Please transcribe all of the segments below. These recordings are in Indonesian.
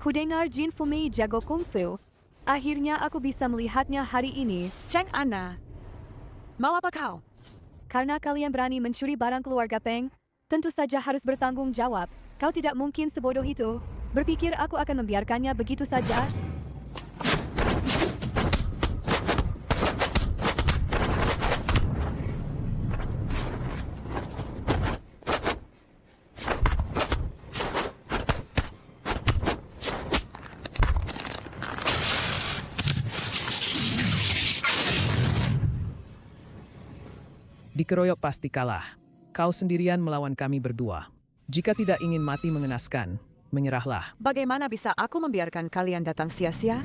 Kudengar Jin Fumi jago kungfu. Akhirnya aku bisa melihatnya hari ini. Cheng Ana, mau apa kau? Karena kalian berani mencuri barang keluarga Peng, tentu saja harus bertanggung jawab. Kau tidak mungkin sebodoh itu. Berpikir aku akan membiarkannya begitu saja? Dikeroyok pasti kalah. Kau sendirian melawan kami berdua. Jika tidak ingin mati mengenaskan, menyerahlah. Bagaimana bisa aku membiarkan kalian datang sia-sia?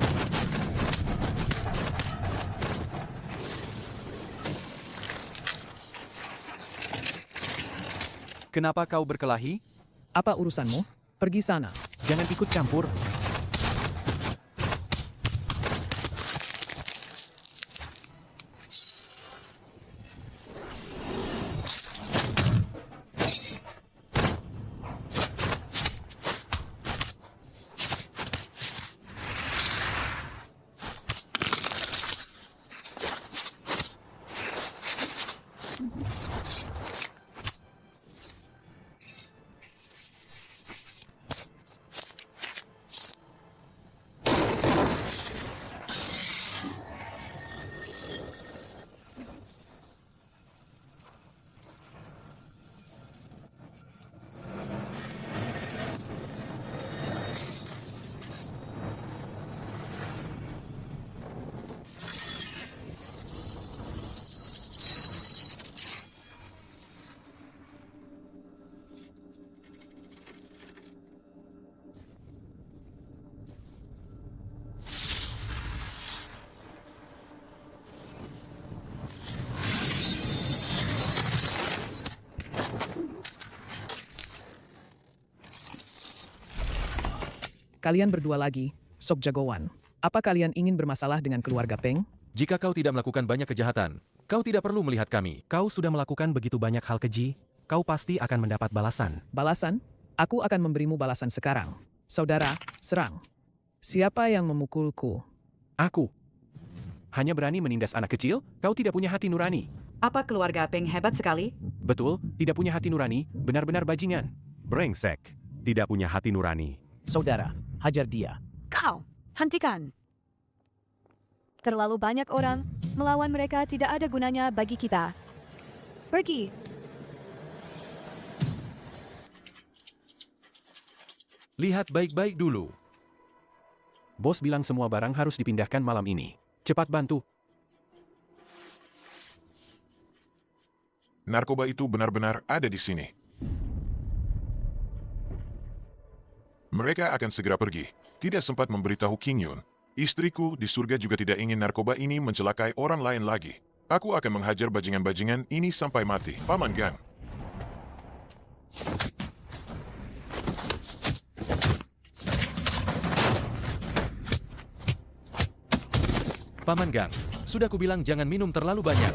Kenapa kau berkelahi? Apa urusanmu? Pergi sana. Jangan ikut campur. Kalian berdua lagi, sok jagoan. Apa kalian ingin bermasalah dengan keluarga Peng? Jika kau tidak melakukan banyak kejahatan, kau tidak perlu melihat kami. Kau sudah melakukan begitu banyak hal keji, kau pasti akan mendapat balasan. Balasan? Aku akan memberimu balasan sekarang. Saudara, serang. Siapa yang memukulku? Aku. Hanya berani menindas anak kecil? Kau tidak punya hati nurani. Apa keluarga Peng hebat sekali? Betul, tidak punya hati nurani, benar-benar bajingan. Brengsek, tidak punya hati nurani. Saudara, hajar dia. Kau, hentikan. Terlalu banyak orang, melawan mereka tidak ada gunanya bagi kita. Pergi. Lihat baik-baik dulu. Bos bilang semua barang harus dipindahkan malam ini. Cepat bantu. Narkoba itu benar-benar ada di sini. Mereka akan segera pergi. Tidak sempat memberitahu King Yun. Istriku di surga juga tidak ingin narkoba ini mencelakai orang lain lagi. Aku akan menghajar bajingan-bajingan ini sampai mati. Paman Gang. Paman Gang, sudah kubilang jangan minum terlalu banyak.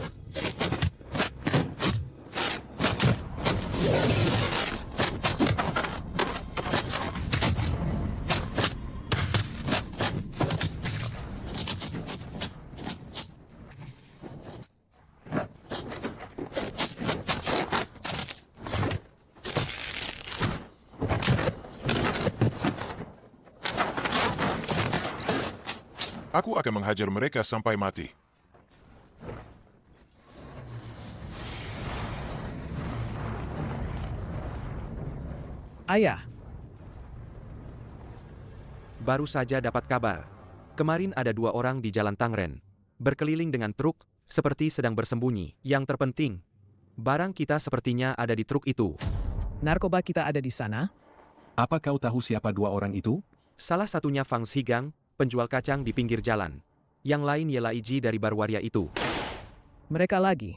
Aku akan menghajar mereka sampai mati. Ayah, Baru saja dapat kabar. Kemarin ada 2 orang di Jalan Tangren. Berkeliling dengan truk, seperti sedang bersembunyi. Yang terpenting, barang kita sepertinya ada di truk itu. narkoba kita ada di sana? Apa kau tahu siapa 2 orang itu? Salah satunya Fang Xigang, penjual kacang di pinggir jalan. Yang lain ialah Iji dari Barwaria itu. Mereka lagi.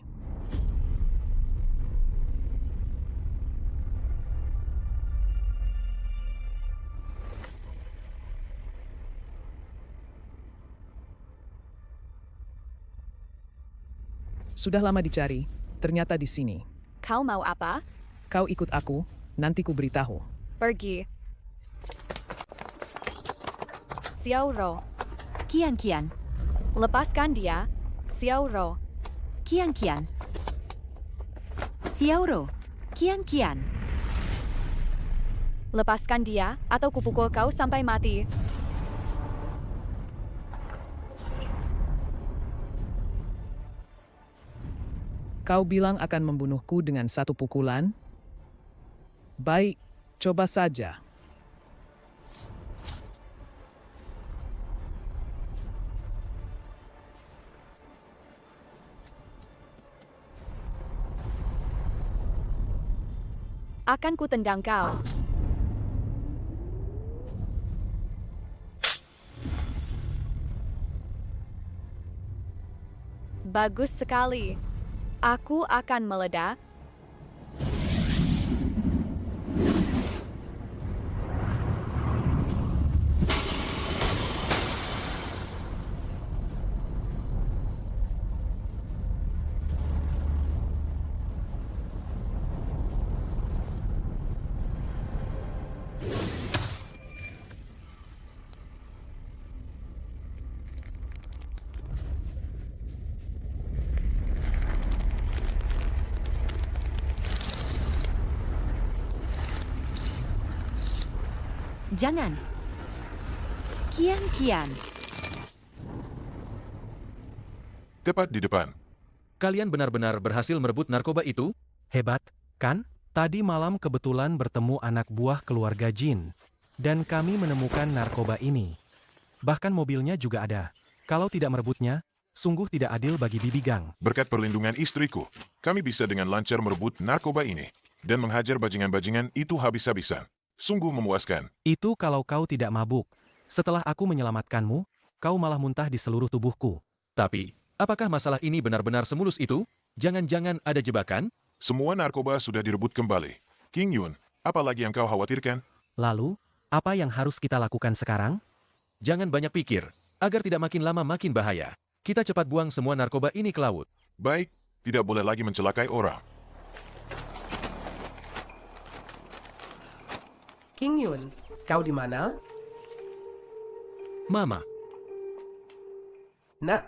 Sudah lama dicari, ternyata di sini. Kau mau apa? Kau ikut aku, nanti ku beritahu. Pergi. Xiaoro. Kian. Lepaskan dia, Xiaoro. Kian. Xiaoro. Kian. Lepaskan dia, atau kupukul kau sampai mati. Kau bilang akan membunuhku dengan satu pukulan? Baik, coba saja. Akan ku tendang kau. Bagus sekali. Aku akan meledak. Jangan. Kian. Tepat di depan. Kalian benar-benar berhasil merebut narkoba itu? Hebat, kan? Tadi malam kebetulan bertemu anak buah keluarga Jin. Dan kami menemukan narkoba ini. Bahkan mobilnya juga ada. Kalau tidak merebutnya, sungguh tidak adil bagi Bibi Gang. Berkat perlindungan istriku, kami bisa dengan lancar merebut narkoba ini dan menghajar bajingan-bajingan itu habis-habisan. Sungguh memuaskan. Itu kalau kau tidak mabuk. Setelah aku menyelamatkanmu, kau malah muntah di seluruh tubuhku. Tapi, apakah masalah ini benar-benar semulus itu? Jangan-jangan ada jebakan? Semua narkoba sudah direbut kembali. King Yun, apa lagi yang kau khawatirkan? Lalu, apa yang harus kita lakukan sekarang? Jangan banyak pikir, agar tidak makin lama makin bahaya. Kita cepat buang semua narkoba ini ke laut. Baik, tidak boleh lagi mencelakai orang. King Yun, kau di mana? Mama, Nak,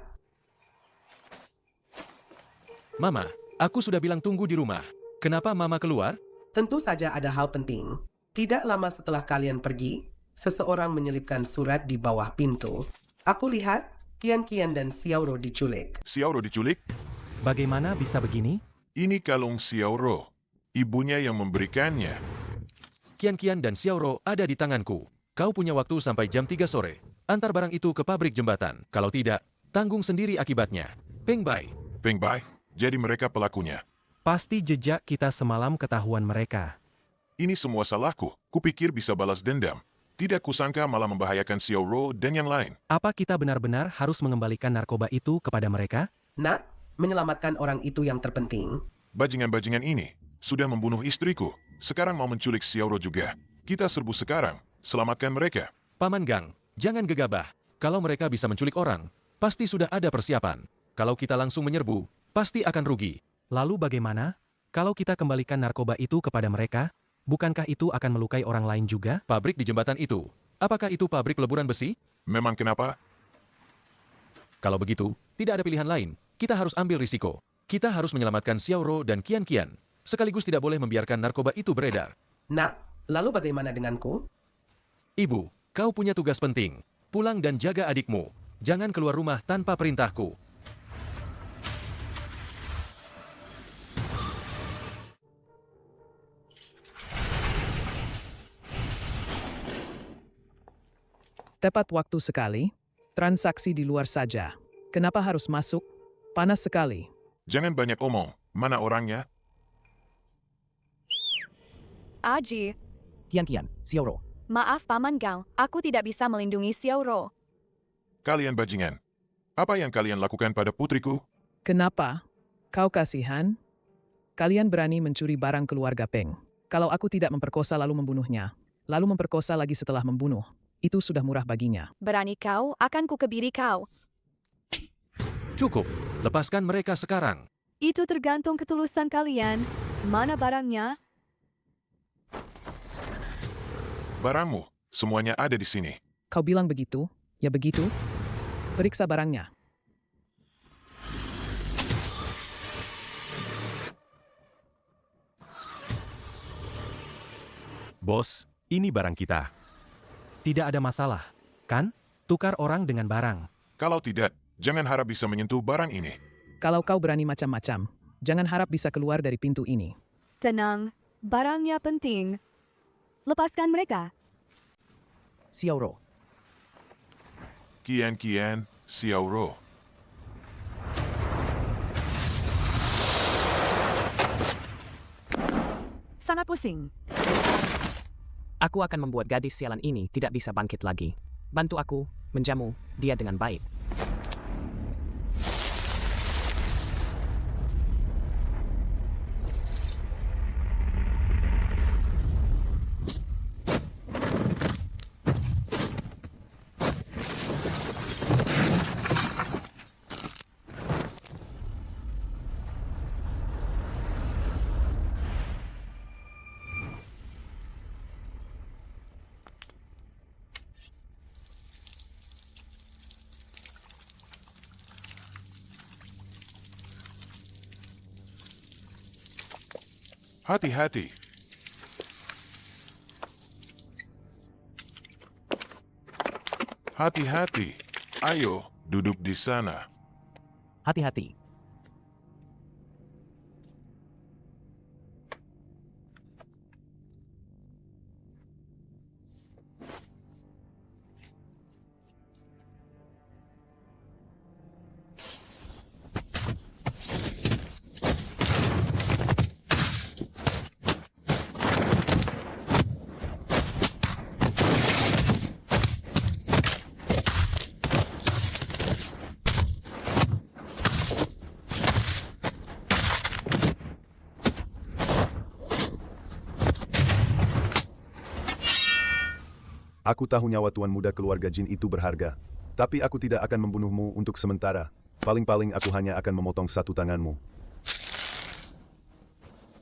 Mama, aku sudah bilang tunggu di rumah. Kenapa Mama keluar? tentu saja ada hal penting. Tidak lama setelah kalian pergi, seseorang menyelipkan surat di bawah pintu. Aku lihat Kian dan Xiaoro diculik. Xiaoro diculik? Bagaimana bisa begini? Ini kalung Xiaoro. Ibunya yang memberikannya. Kian dan Xiaoro ada di tanganku. Kau punya waktu sampai jam 3 sore. Antar barang itu ke pabrik jembatan. Kalau tidak, tanggung sendiri akibatnya. Peng Bai. Jadi mereka pelakunya. Pasti jejak kita semalam ketahuan mereka. Ini semua salahku. Kupikir bisa balas dendam. Tidak kusangka malah membahayakan Xiaoro dan yang lain. Apa kita benar-benar harus mengembalikan narkoba itu kepada mereka? Nak, menyelamatkan orang itu yang terpenting. Bajingan-bajingan ini sudah membunuh istriku. Sekarang mau menculik Xiaoro juga. Kita serbu sekarang. Selamatkan mereka. Paman Gang, jangan gegabah. Kalau mereka bisa menculik orang, pasti sudah ada persiapan. Kalau kita langsung menyerbu, pasti akan rugi. Lalu bagaimana? Kalau kita kembalikan narkoba itu kepada mereka, bukankah itu akan melukai orang lain juga? Pabrik di jembatan itu, apakah itu pabrik peleburan besi? Memang kenapa? Kalau begitu, tidak ada pilihan lain. Kita harus ambil risiko. Kita harus menyelamatkan Xiaoro dan Kian. Sekaligus tidak boleh membiarkan narkoba itu beredar. Nak, lalu bagaimana denganku? Ibu, kau punya tugas penting. Pulang dan jaga adikmu. Jangan keluar rumah tanpa perintahku. Tepat waktu sekali. Transaksi di luar saja. Kenapa harus masuk? Panas sekali. Jangan banyak omong. Mana orangnya? Aji, Kian, Xiaoro. maaf Paman Gang, aku tidak bisa melindungi Xiaoro. Kalian bajingan. Apa yang kalian lakukan pada putriku? Kenapa? Kau kasihan? Kalian berani mencuri barang keluarga Peng. Kalau aku tidak memperkosa lalu membunuhnya, lalu memperkosa lagi setelah membunuh, itu sudah murah baginya. Berani kau, akan ku kebiri kau. Cukup, lepaskan mereka sekarang. Itu tergantung ketulusan kalian. Mana barangnya? Barangmu, semuanya ada di sini. Kau bilang begitu? Ya begitu? Periksa barangnya. Bos, ini barang kita. Tidak ada masalah, kan? Tukar orang dengan barang. Kalau tidak, jangan harap bisa menyentuh barang ini. Kalau kau berani macam-macam, jangan harap bisa keluar dari pintu ini. Tenang, barangnya penting. Lepaskan mereka. Xiaoro. Kian Xiaoro. Sangat pusing. Aku akan membuat gadis sialan ini tidak bisa bangkit lagi. Bantu aku menjamu dia dengan baik. Hati-hati. Hati-hati. Ayo, duduk di sana. Hati-hati. Aku tahu nyawa tuan muda keluarga jin itu berharga. Tapi aku tidak akan membunuhmu untuk sementara. Paling-paling aku hanya akan memotong satu tanganmu.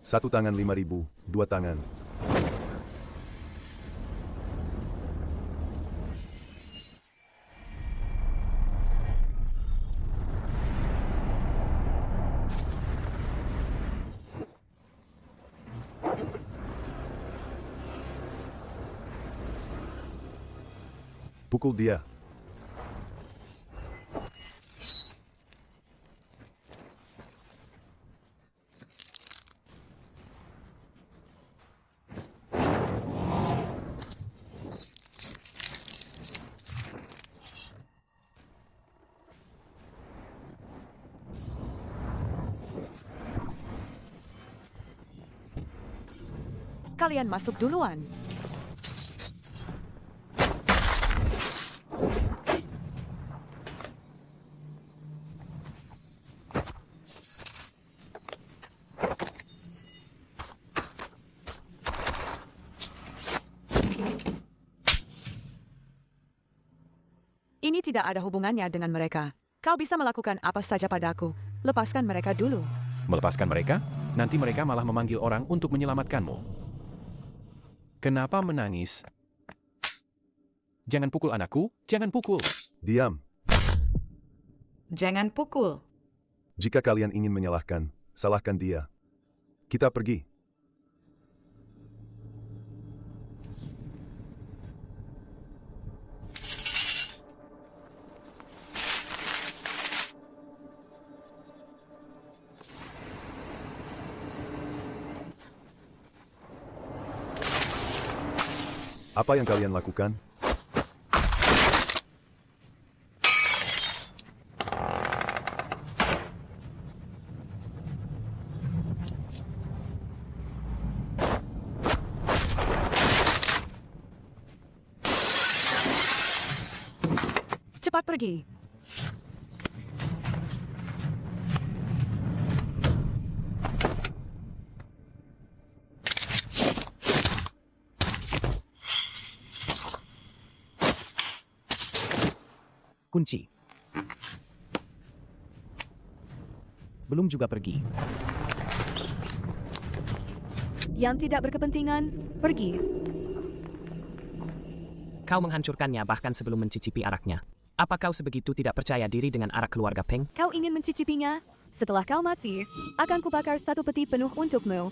Satu tangan 5.000, dua tangan. Pukul dia. Kalian masuk duluan. Ini tidak ada hubungannya dengan mereka. Kau bisa melakukan apa saja padaku. Lepaskan mereka dulu. Melepaskan mereka? Nanti mereka malah memanggil orang untuk menyelamatkanmu. Kenapa menangis? Jangan pukul anakku, jangan pukul. Diam. Jangan pukul. Jika kalian ingin menyalahkan, salahkan dia. Kita pergi. Apa yang kalian lakukan? Cepat pergi. Kunci. Belum juga pergi. Yang tidak berkepentingan, pergi. Kau menghancurkannya bahkan sebelum mencicipi araknya. Apa kau sebegitu tidak percaya diri dengan arak keluarga Peng? Kau ingin mencicipinya? Setelah kau mati, akan kubakar satu peti penuh untukmu.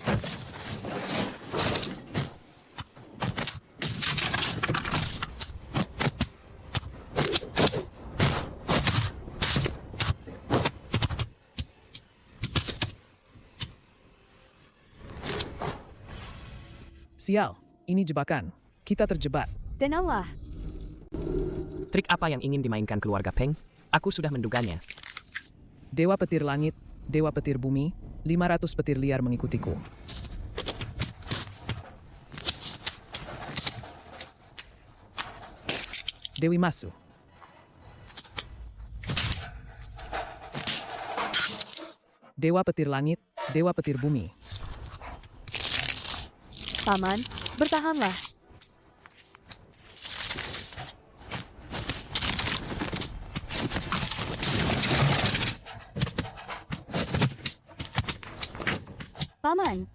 Sial, ini jebakan. Kita terjebak. Tenanglah. Trik apa yang ingin dimainkan keluarga Peng? Aku sudah menduganya. Dewa petir langit, dewa petir bumi, 500 petir liar mengikutiku. Dewi Masu. Dewa petir langit, dewa petir bumi. Paman, bertahanlah. Paman.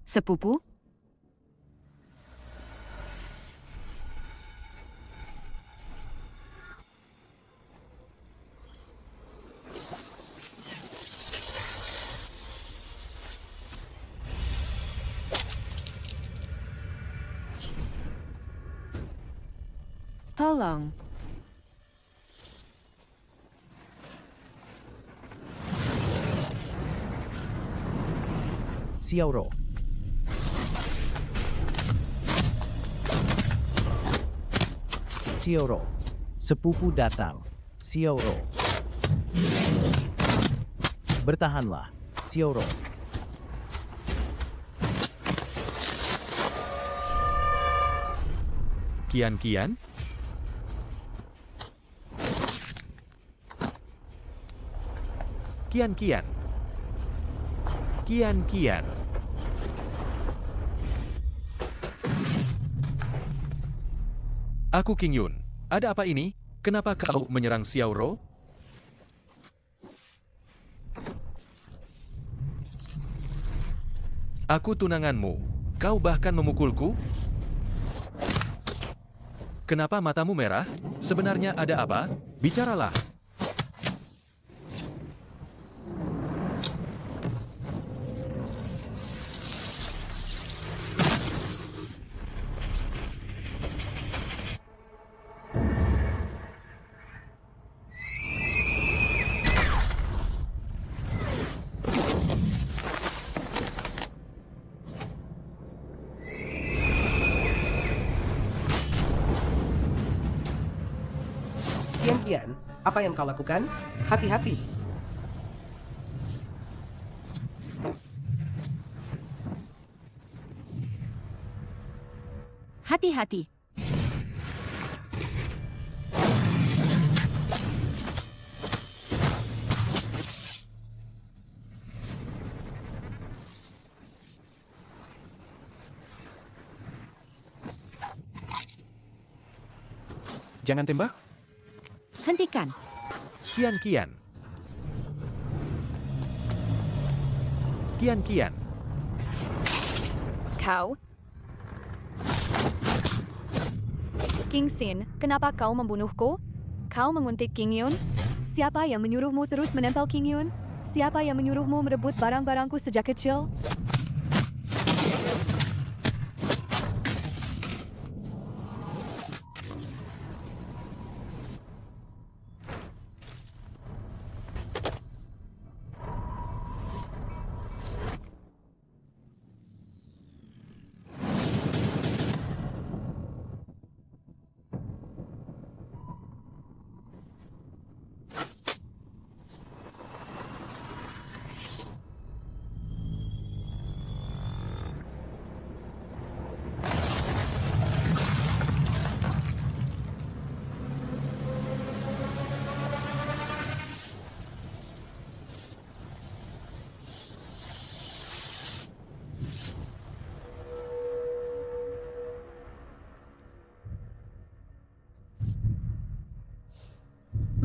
Sepupu? Tolong. Xiaoro. Xiaoro. Sepupu datang. Xiaoro. Bertahanlah. Xiaoro. Kian-kian? Kian-kian. Kian-kian. Aku King Yun. Ada apa ini? Kenapa kau menyerang Xiaoro? Aku tunanganmu. Kau bahkan memukulku? Kenapa matamu merah? Sebenarnya ada apa? Bicaralah. Kian-kian, apa yang kau lakukan? Hati-hati. Hati-hati. Jangan tembak. Hentikan. Kian-kian. Kian-kian. Kau? King Sin, kenapa kau membunuhku? Kau menguntit King Yun? Siapa yang menyuruhmu terus menempel King Yun? Siapa yang menyuruhmu merebut barang-barangku sejak kecil?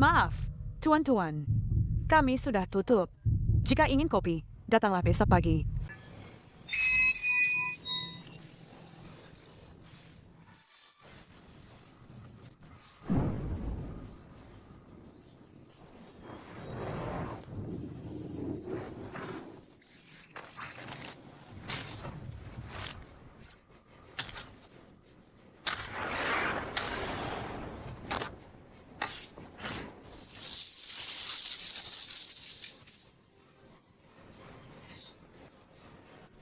Maaf, tuan-tuan. Kami sudah tutup. Jika ingin kopi, datanglah besok pagi.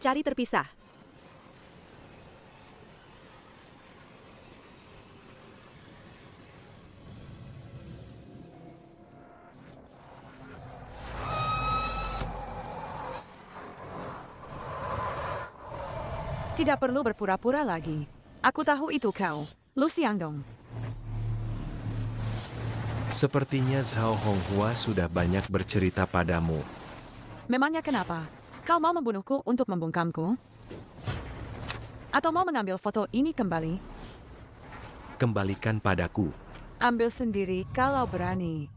Cari terpisah. Tidak perlu berpura-pura lagi. Aku tahu itu kau, Lu Xiangdong. Sepertinya Zhao Honghua sudah banyak bercerita padamu. Memangnya kenapa? Kau mau membunuhku untuk membungkamku? Atau mau mengambil foto ini kembali? Kembalikan padaku. Ambil sendiri kalau berani.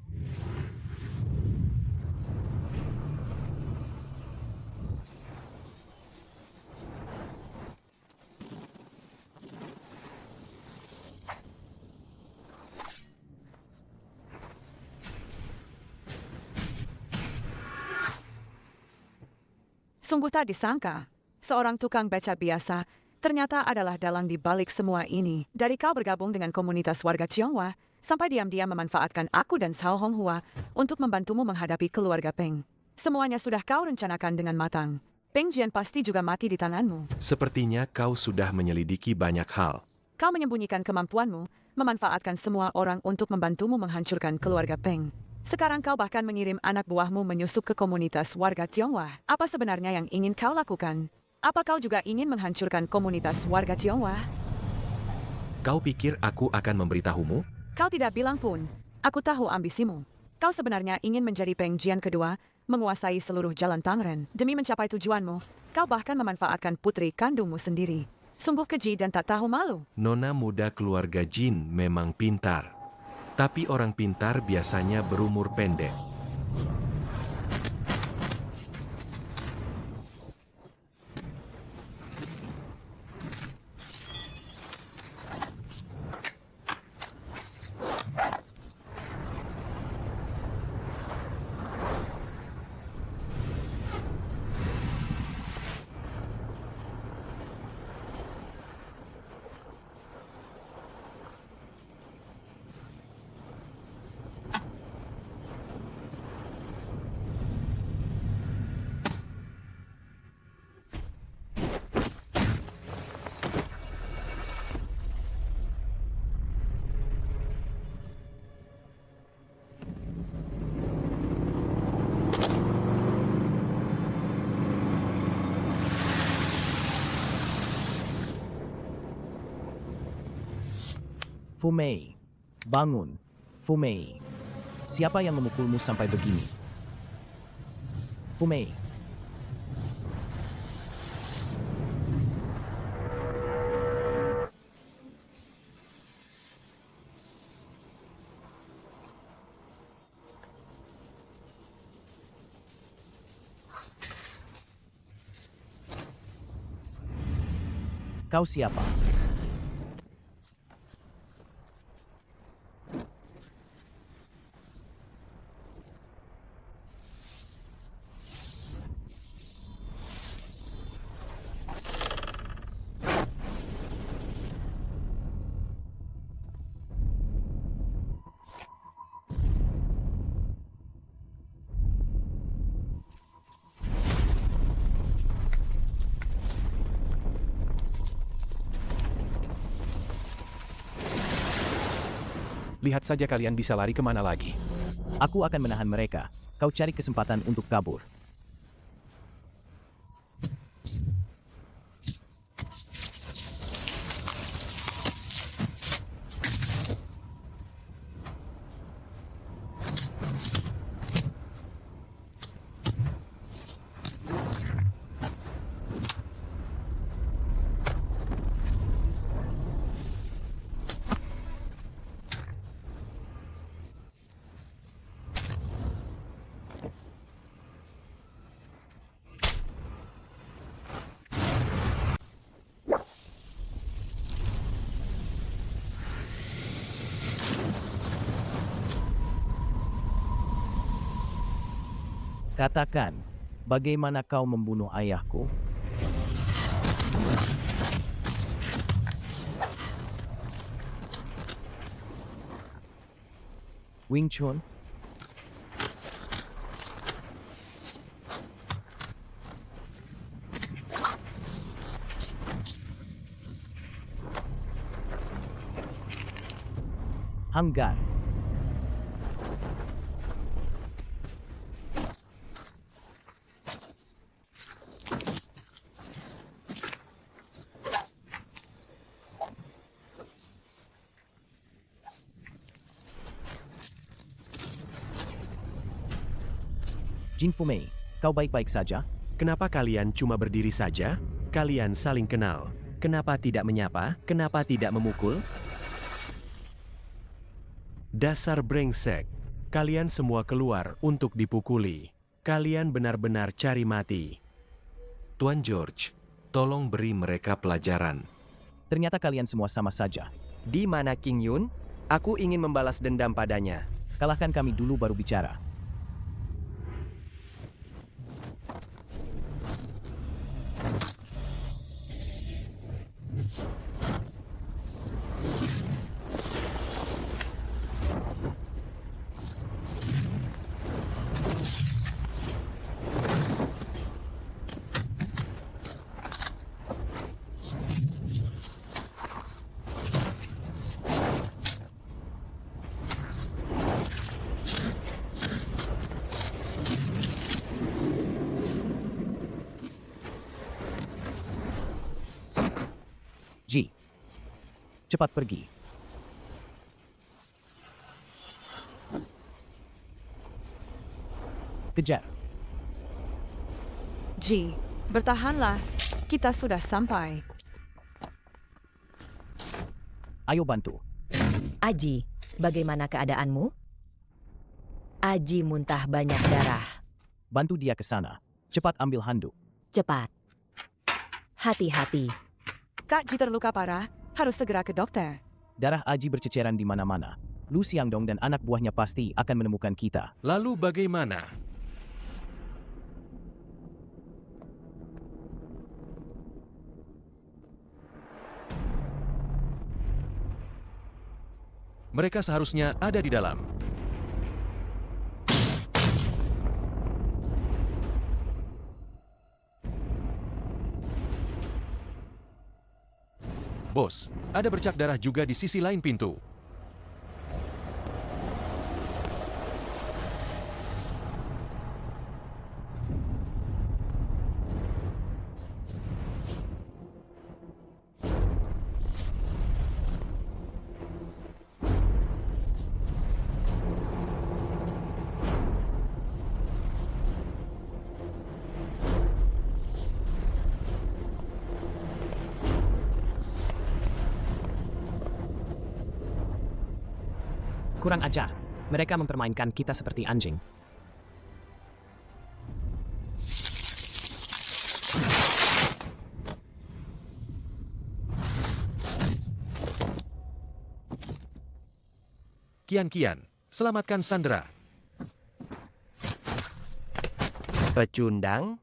Sungguh tak disangka, seorang tukang beca biasa ternyata adalah dalang di balik semua ini. Dari kau bergabung dengan komunitas warga Tionghoa, sampai diam-diam memanfaatkan aku dan Zhao Honghua untuk membantumu menghadapi keluarga Peng. Semuanya sudah kau rencanakan dengan matang. Peng Jian pasti juga mati di tanganmu. Sepertinya kau sudah menyelidiki banyak hal. Kau menyembunyikan kemampuanmu, memanfaatkan semua orang untuk membantumu menghancurkan keluarga Peng. Sekarang kau bahkan mengirim anak buahmu menyusup ke komunitas warga Tionghoa. Apa sebenarnya yang ingin kau lakukan? Apa kau juga ingin menghancurkan komunitas warga Tionghoa? Kau pikir aku akan memberitahumu? Kau tidak bilang pun. Aku tahu ambisimu. Kau sebenarnya ingin menjadi Peng Jian kedua, menguasai seluruh jalan Tangren. Demi mencapai tujuanmu, kau bahkan memanfaatkan putri kandungmu sendiri. Sungguh keji dan tak tahu malu. Nona muda keluarga Jin memang pintar. Tapi orang pintar biasanya berumur pendek. Fu Mei, bangun. Fu Mei, siapa yang memukulmu sampai begini? Fu Mei. Kau siapa? Lihat saja kalian bisa lari kemana lagi. Aku akan menahan mereka. Kau cari kesempatan untuk kabur. Katakan, bagaimana kau membunuh ayahku? Wing Chun? Hanggan. Jin Fumei, kau baik-baik saja? Kenapa kalian cuma berdiri saja? Kalian saling kenal. Kenapa tidak menyapa? Kenapa tidak memukul? Dasar brengsek. Kalian semua keluar untuk dipukuli. Kalian benar-benar cari mati. Tuan George, tolong beri mereka pelajaran. Ternyata kalian semua sama saja. Di mana King Yun? Aku ingin membalas dendam padanya. Kalahkan kami dulu baru bicara. Ji, cepat pergi. Kejar. Ji, bertahanlah. Kita sudah sampai. Ayo bantu. Aji, bagaimana keadaanmu? Aji muntah banyak darah. Bantu dia ke sana. Cepat ambil handuk. Cepat. Hati-hati. Kak Ji terluka parah. Harus segera ke dokter. Darah Aji berceceran di mana-mana. Lu Xiangdong dan anak buahnya pasti akan menemukan kita. Lalu bagaimana? Mereka seharusnya ada di dalam. Bos, ada bercak darah juga di sisi lain pintu. Kurang ajar. Mereka mempermainkan kita seperti anjing. Kian, selamatkan Sandra. Pecundang?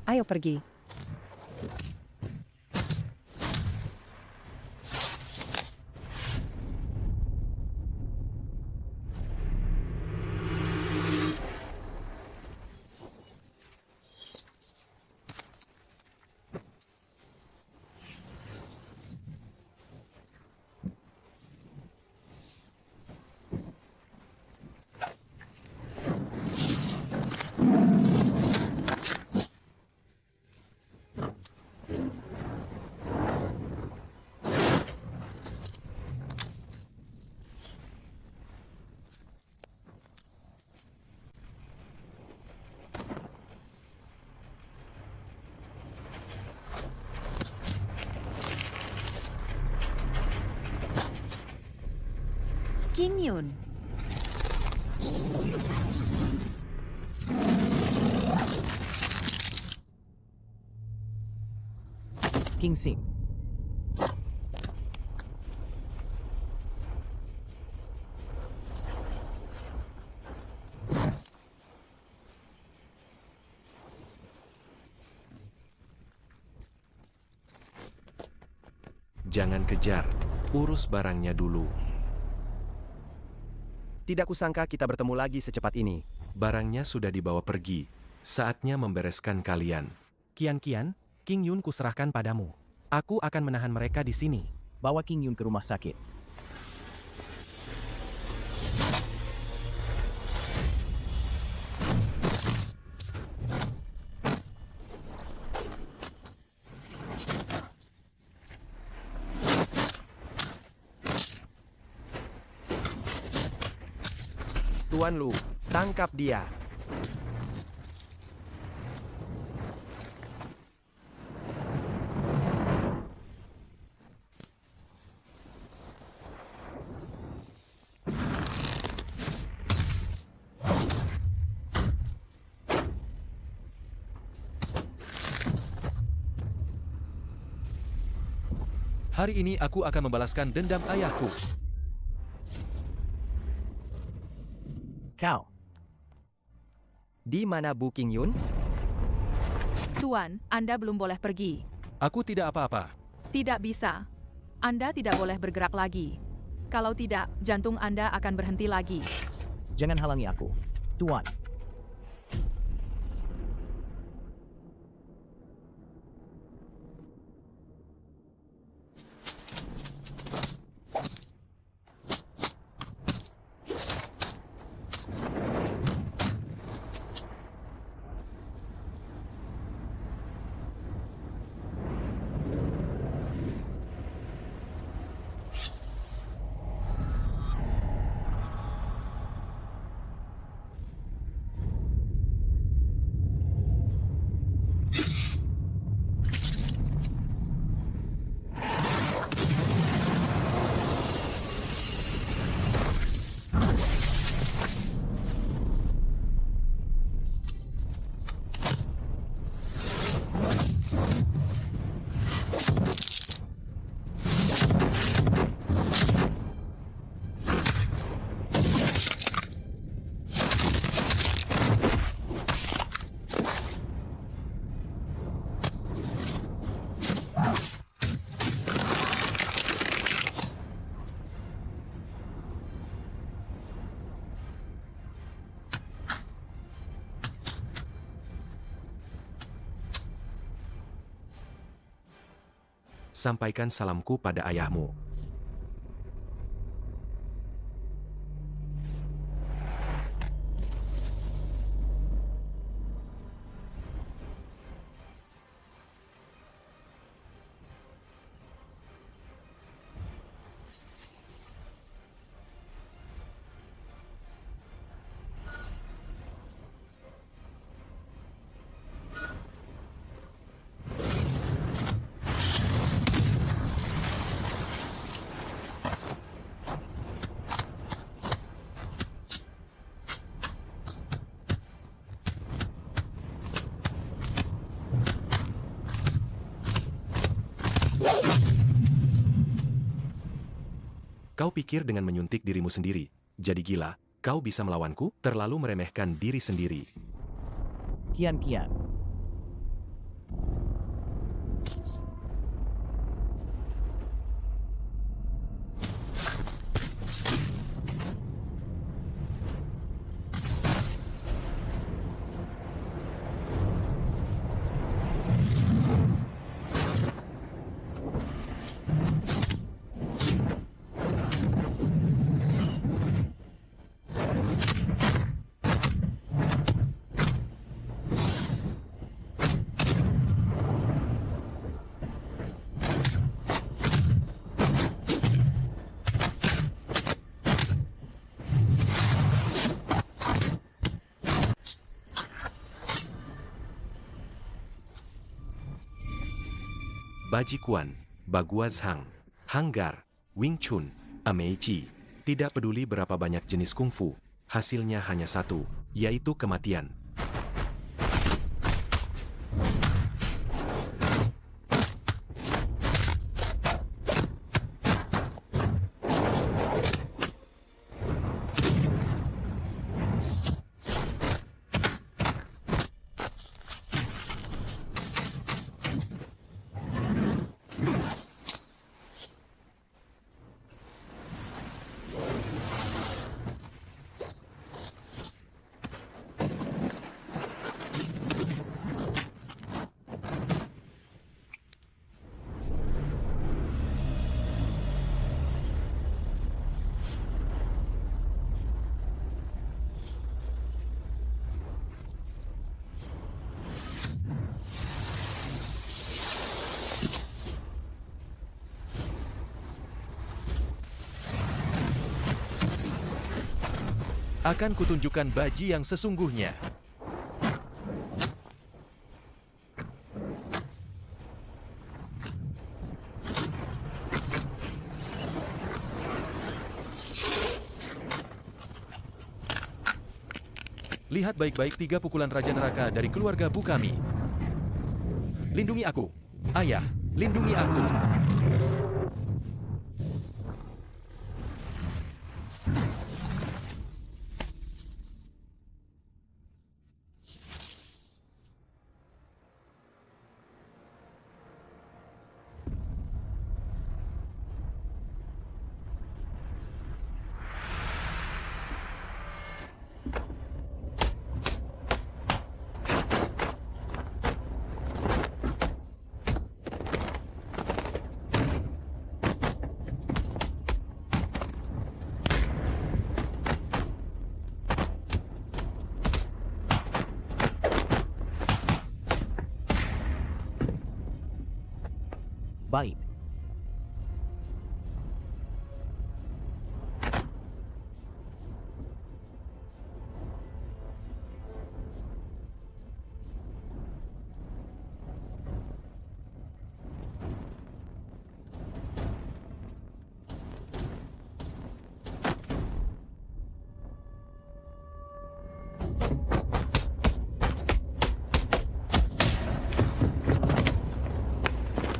Ayo pergi. King Yun. King Sin. Jangan kejar, urus barangnya dulu. Tidak kusangka kita bertemu lagi secepat ini. Barangnya sudah dibawa pergi. Saatnya membereskan kalian. Kian-Kian, King Yun kuserahkan padamu. Aku akan menahan mereka di sini. Bawa King Yun ke rumah sakit. Tuan Lu, tangkap dia. Hari ini aku akan membalaskan dendam ayahku. Kau. Di mana Bu King Yun? Tuan, Anda belum boleh pergi. Aku tidak apa-apa. Tidak bisa. Anda tidak boleh bergerak lagi. Kalau tidak, jantung Anda akan berhenti lagi. Jangan halangi aku. Tuan. Sampaikan salamku pada ayahmu. Kau pikir dengan menyuntik dirimu sendiri, jadi gila, kau bisa melawanku? Terlalu meremehkan diri sendiri. Kian-Kian. Baji Quan, Bagua Zhang, Hanggar, Wing Chun, Ameichi. Tidak peduli berapa banyak jenis kungfu, hasilnya hanya satu, yaitu kematian. Akan kutunjukkan baji yang sesungguhnya. Lihat baik-baik 3 pukulan Raja Neraka dari keluarga Bukami. Lindungi aku. Ayah, lindungi aku. Baik.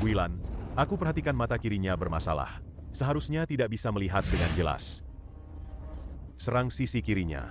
Wilan, aku perhatikan mata kirinya bermasalah. Seharusnya tidak bisa melihat dengan jelas. Serang sisi kirinya.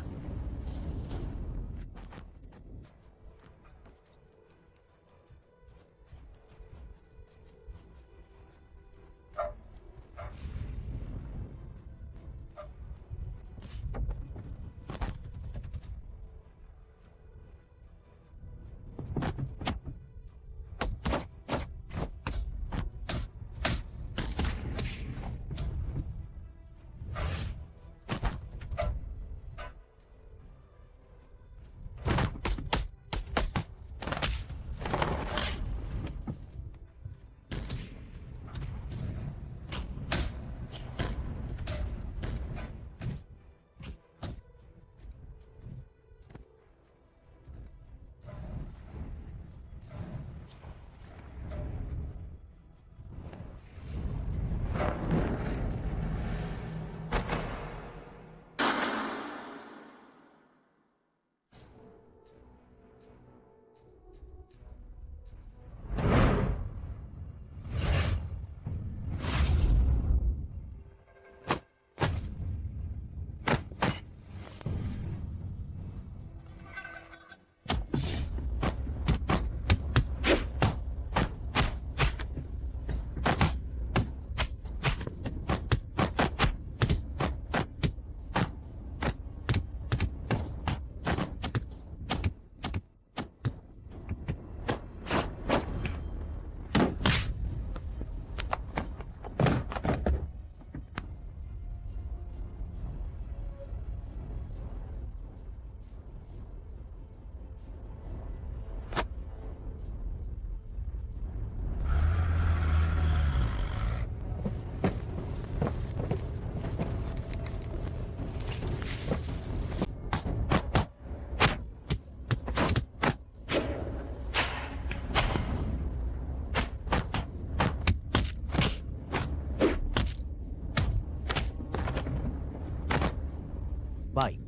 Baik.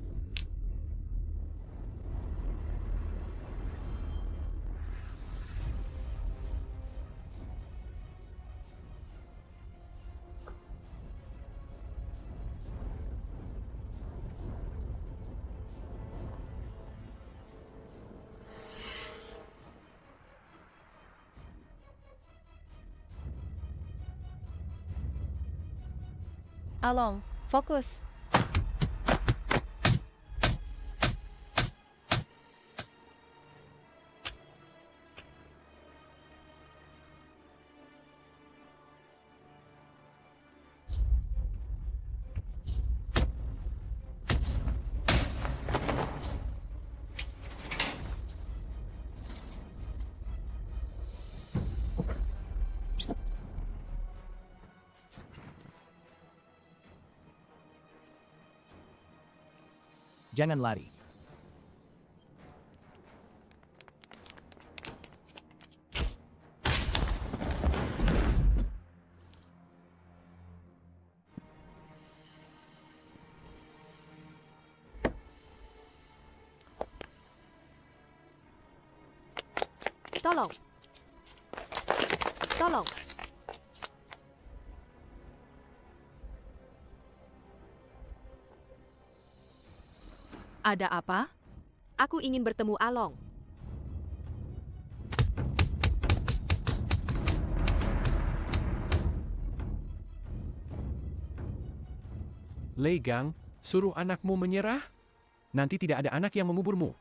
Along, fokus. Jangan lari. Tolong. Tolong. Ada apa? Aku ingin bertemu Along. Lei Gang, suruh anakmu menyerah? Nanti tidak ada anak yang menguburmu.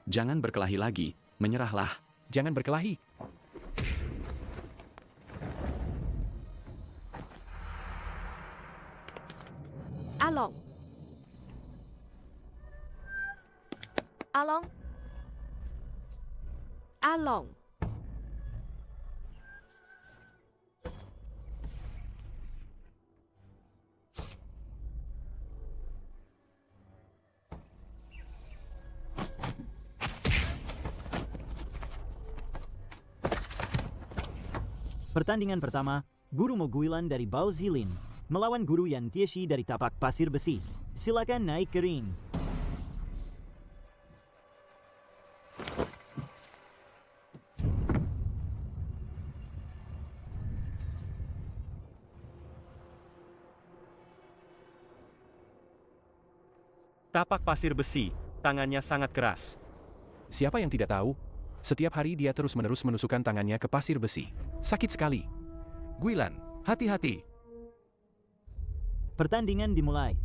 Jangan berkelahi lagi, menyerahlah. Jangan berkelahi. Along. Along. Along. Pertandingan pertama, Guru Moguilan dari Bao Zilin melawan Guru Yan Tieshi dari Tapak Pasir Besi. Silakan naik ke ring. Tapak pasir besi, tangannya sangat keras. Siapa yang tidak tahu? Setiap hari dia terus-menerus menusukkan tangannya ke pasir besi. Sakit sekali. Guilan, hati-hati. Pertandingan dimulai.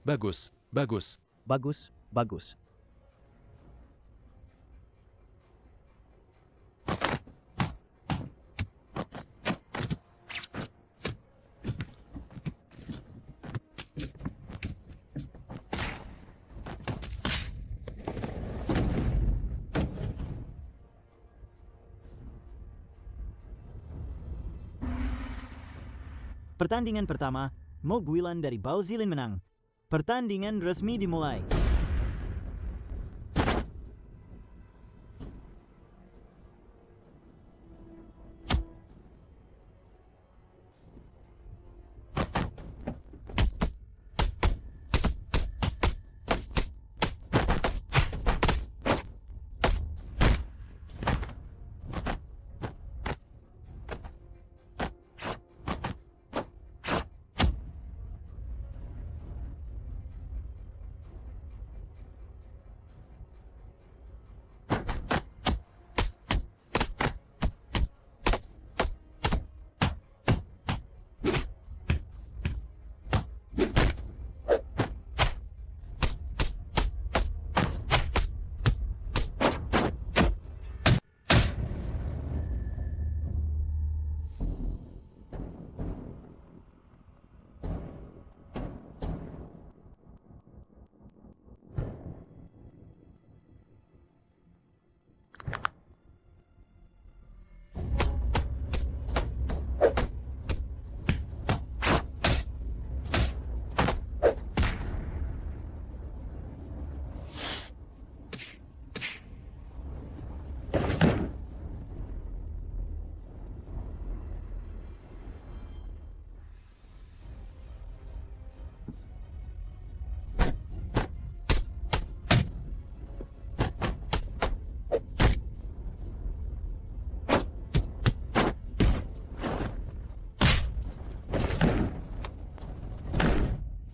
Bagus, bagus. Bagus, bagus. Pertandingan pertama, Mo Guilan dari Bao Zilin menang. Pertandingan resmi dimulai.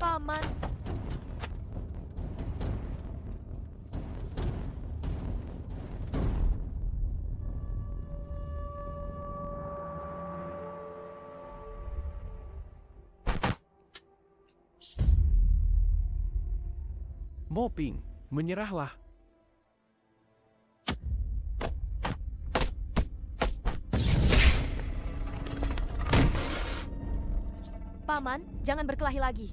Paman. Mo Ping, Menyerahlah. Paman, jangan berkelahi lagi.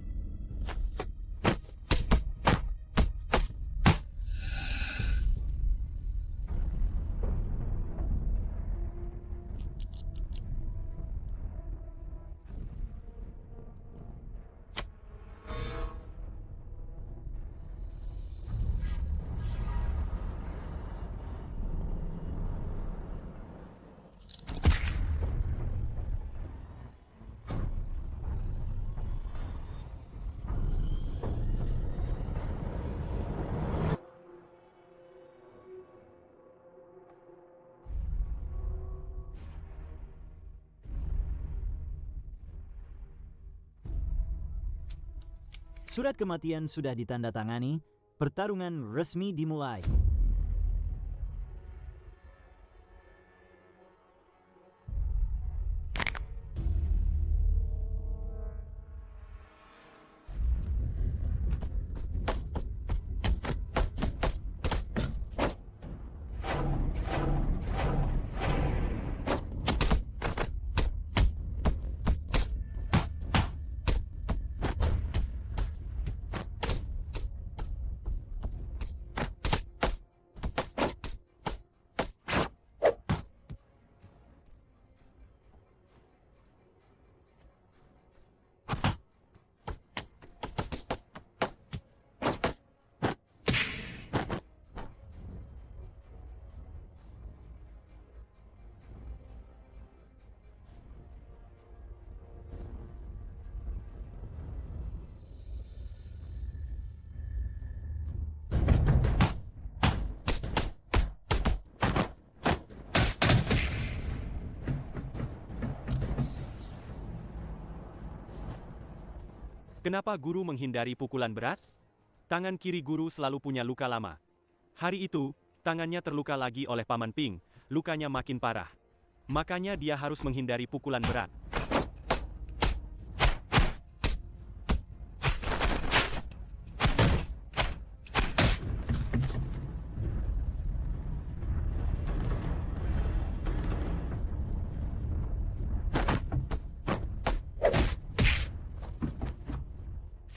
Surat kematian sudah ditandatangani, pertarungan resmi dimulai. Kenapa guru menghindari pukulan berat? Tangan kiri guru selalu punya luka lama. Hari itu, tangannya terluka lagi oleh Paman Ping, lukanya makin parah. Makanya dia harus menghindari pukulan berat.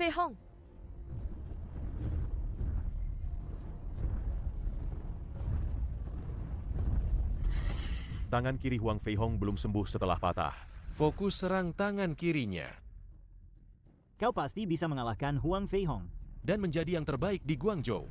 Fei Hong, Tangan kiri Huang Feihong belum sembuh setelah patah. Fokus serang tangan kirinya. Kau pasti bisa mengalahkan Huang Feihong. Dan menjadi yang terbaik di Guangzhou.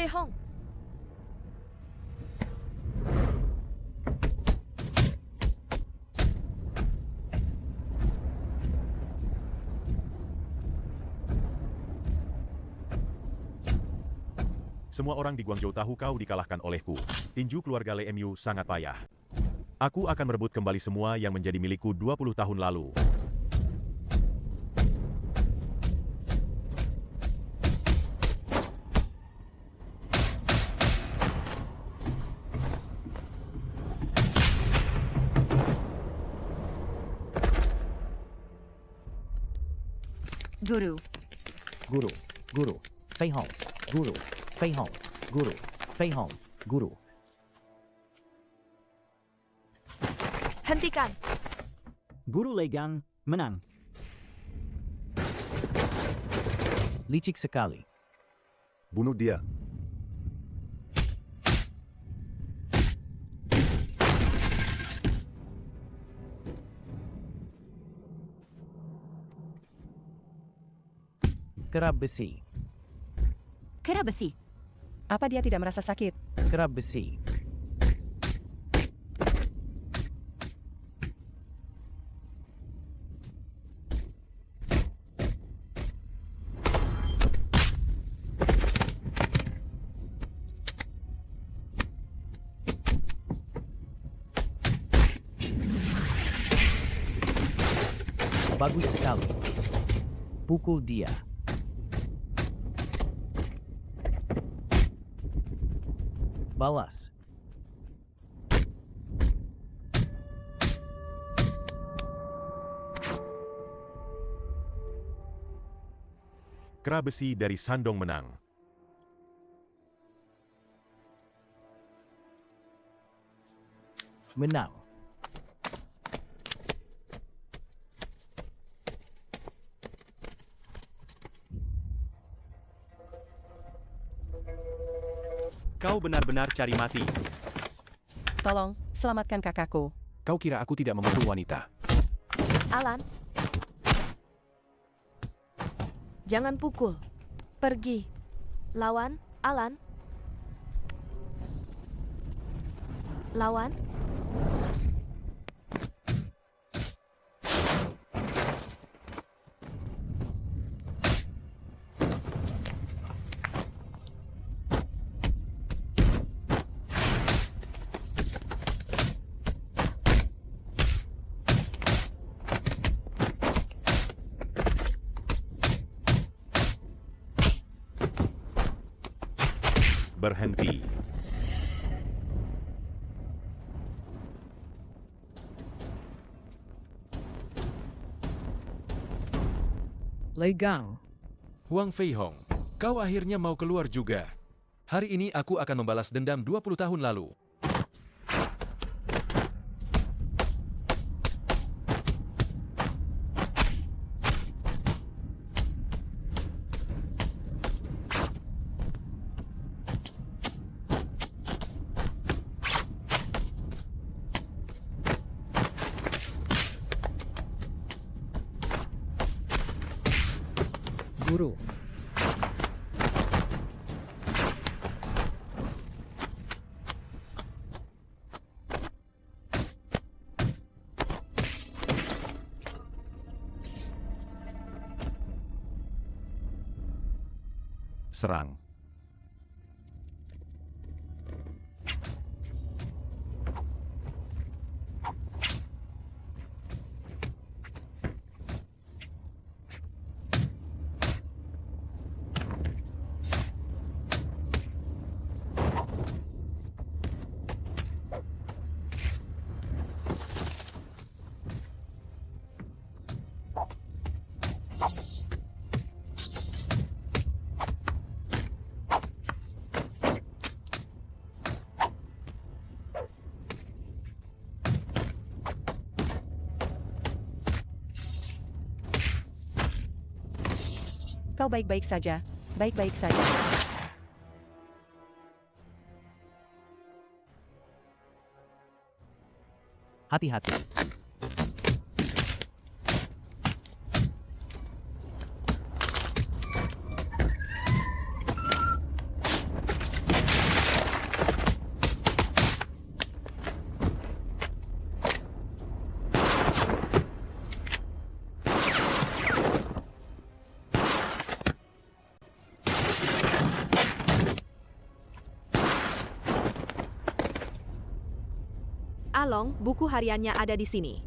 Fei Hong. Semua orang di Guangzhou tahu kau dikalahkan olehku. Tinju keluarga Lei Mu sangat payah. Aku akan merebut kembali semua yang menjadi milikku 20 tahun lalu. Guru. Guru, guru, Feihong, guru, Feihong, guru, Feihong, guru. Hentikan. Guru Legang menang. Licik sekali. Bunuh dia. Kerap besi. Kerap besi. Apa dia tidak merasa sakit? Kerap besi. Bagus sekali. Pukul dia. Balas. Kera besi dari Sandong menang. Menang. Kau benar-benar cari mati. Tolong, selamatkan kakakku. Kau kira aku tidak memukul wanita? Alan. Jangan pukul. Pergi. Lawan, Alan. Lawan. Berhenti. Lei Gang. Huang Feihong, kau akhirnya mau keluar juga. Hari ini aku akan membalas dendam 20 tahun lalu. Guru. Serang. Kau baik-baik saja. Baik-baik saja. Hati-hati. Along, buku hariannya ada di sini.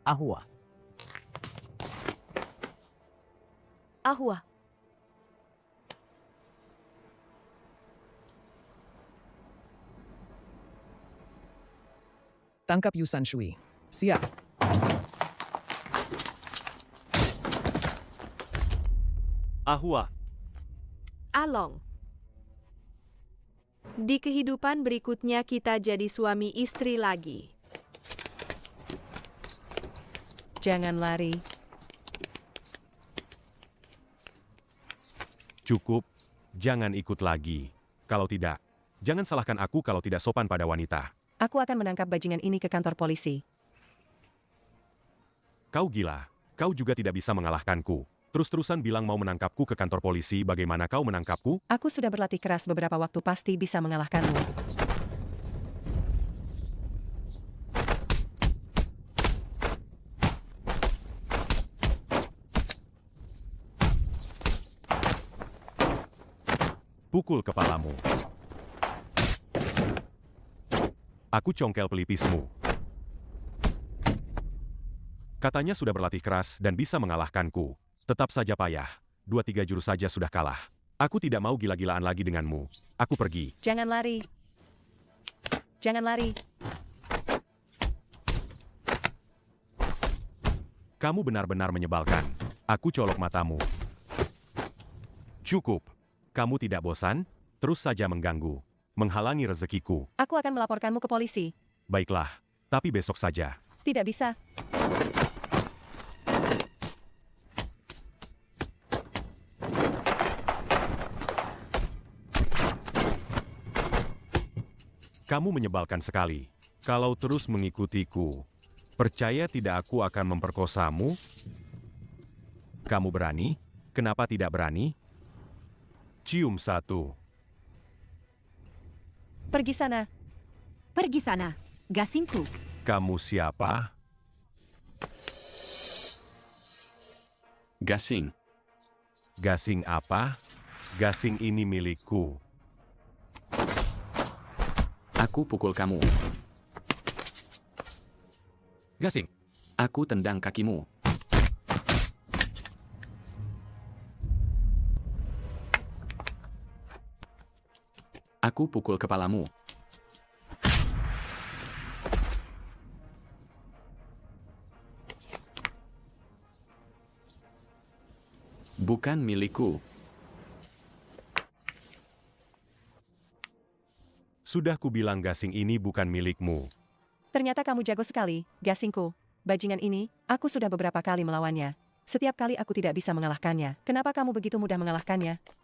Ahua. Ahua. Tangkap Yusan Shui. Siap. Ahua. Along. Di kehidupan berikutnya kita jadi suami istri lagi. Jangan lari. Cukup, jangan ikut lagi. Kalau tidak, jangan salahkan aku kalau tidak sopan pada wanita. Aku akan menangkap bajingan ini ke kantor polisi. Kau gila, kau juga tidak bisa mengalahkanku. Terus-terusan bilang mau menangkapku ke kantor polisi, bagaimana kau menangkapku? Aku sudah berlatih keras beberapa waktu, pasti bisa mengalahkanmu. Pukul kepalamu. Aku congkel pelipismu. Katanya sudah berlatih keras dan bisa mengalahkanku. Tetap saja payah. 2-3 jurus saja sudah kalah. Aku tidak mau gila-gilaan lagi denganmu. Aku pergi. Jangan lari. Jangan lari. Kamu benar-benar menyebalkan. Aku colok matamu. Cukup. Kamu tidak bosan? Terus saja mengganggu. Menghalangi rezekiku. Aku akan melaporkanmu ke polisi. Baiklah, tapi besok saja. Tidak bisa. Kamu menyebalkan sekali. Kalau terus mengikutiku, percaya tidak aku akan memperkosamu? Kamu berani? Kenapa tidak berani? Cium satu. Pergi sana. Pergi sana, gasingku. Kamu siapa? Gasing. Gasing apa? Gasing ini milikku. Aku pukul kamu. Gasing. Aku tendang kakimu. Aku pukul kepalamu. Bukan milikku. Sudah kubilang gasing ini bukan milikmu. Ternyata kamu jago sekali, gasingku. Bajingan ini, aku sudah beberapa kali melawannya. Setiap kali aku tidak bisa mengalahkannya. Kenapa kamu begitu mudah mengalahkannya?